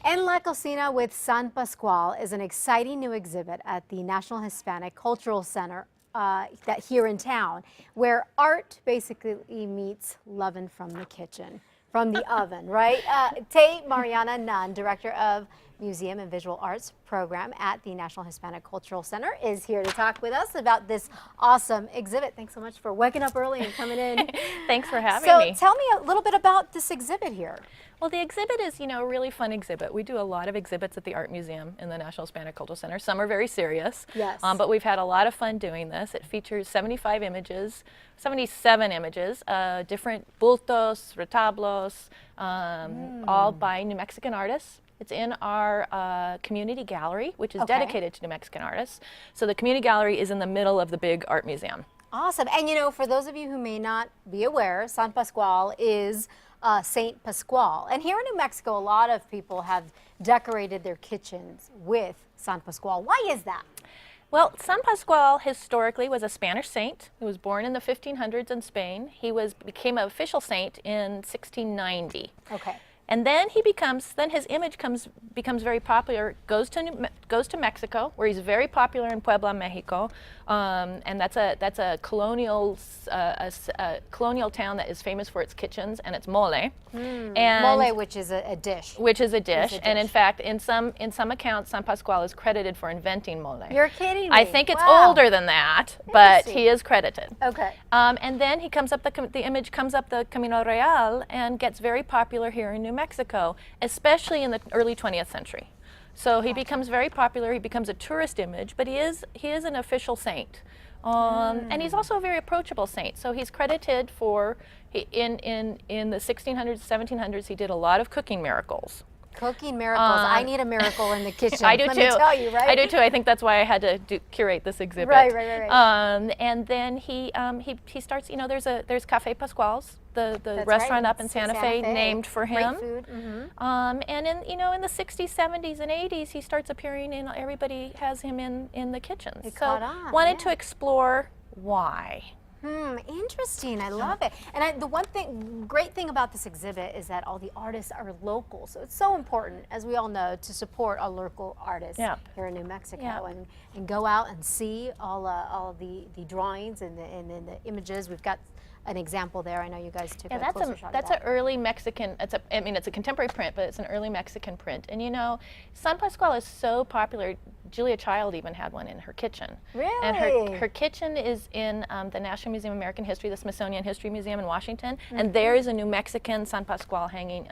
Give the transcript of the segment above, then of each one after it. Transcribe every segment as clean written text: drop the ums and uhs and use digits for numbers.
En La Cocina with San Pascual is an exciting new exhibit at the National Hispanic Cultural Center that here in town, where art basically meets lovin' from the kitchen, from the oven, right? Tay Mariana Nunn, Director of Museum and Visual Arts Program at the National Hispanic Cultural Center, is here to talk with us about this awesome exhibit. Thanks so much for waking up early and coming in. Thanks for having me. So tell me a little bit about this exhibit here. Well, the exhibit is, a really fun exhibit. We do a lot of exhibits at the Art Museum in the National Hispanic Cultural Center. Some are very serious, yes, but we've had a lot of fun doing this. It features 77 images, different bultos, retablos, all by New Mexican artists. It's in our community gallery, which is dedicated to New Mexican artists. So the community gallery is in the middle of the big art museum. Awesome. And for those of you who may not be aware, San Pascual is Saint Pascual. And here in New Mexico, a lot of people have decorated their kitchens with San Pascual. Why is that? Well, San Pascual historically was a Spanish saint. He was born in the 1500s in Spain. He became an official saint in 1690. Okay. And then his image becomes very popular. Goes to Mexico, where he's very popular in Puebla, Mexico, and that's a colonial town that is famous for its kitchens and its mole. And mole, which is a dish. And in fact, in some accounts, San Pascual is credited for inventing mole. You're kidding me. I think it's older than that, but he is credited. Okay. And then he comes up the image comes up the Camino Real and gets very popular here in New Mexico, especially in the early 20th century. So he becomes very popular. He becomes a tourist image, but he is an official saint, and he's also a very approachable saint. So he's credited for in the 1600s, 1700s. He did a lot of cooking miracles. Cooking miracles. I need a miracle in the kitchen. I do Let too. me tell you, right? I do too. I think that's why I had to curate this exhibit. Right. And then he starts. There's Cafe Pascual's, the restaurant up in Santa Fe, named for him. Great food. And in the 60s, 70s, and 80s, he starts appearing in. Everybody has him in the kitchens. So wanted to explore why. Interesting. I love it. And the great thing about this exhibit is that all the artists are local. So it's so important, as we all know, to support our local artists here in New Mexico and go out and see all the drawings and the images. We've got an example there. I know you guys took a closer shot of that. That's an early Mexican, it's a contemporary print, but it's an early Mexican print. And San Pascual is so popular, Julia Child even had one in her kitchen. Really? And her kitchen is in the National Museum of American History, the Smithsonian History Museum in Washington, and there is a New Mexican San Pascual hanging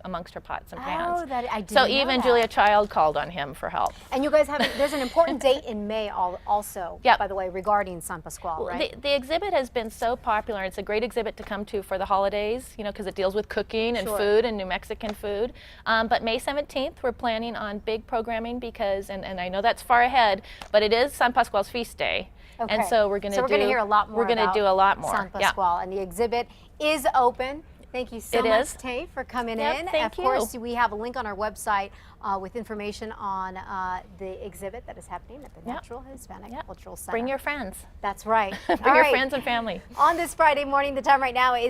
amongst her pots and pans. Oh, I didn't so know even that. Julia Child called on him for help. And you guys there's an important date in May also, by the way, regarding San Pascual, right? The exhibit has been so popular. It's a great exhibit to come to for the holidays, because it deals with cooking and food and New Mexican food. But May 17th, we're planning on big programming because, and I know that's far ahead, but it is San Pascual's feast day. Okay. And so we're going to hear a lot more. We're going to do a lot more. San Pascual, and the exhibit is open. Thank you so much, Tay, for coming in. Thank you. Of course, we have a link on our website with information on the exhibit that is happening at the Natural Hispanic Cultural Center. Bring your friends. That's right. Bring your friends and family. On this Friday morning, the time right now is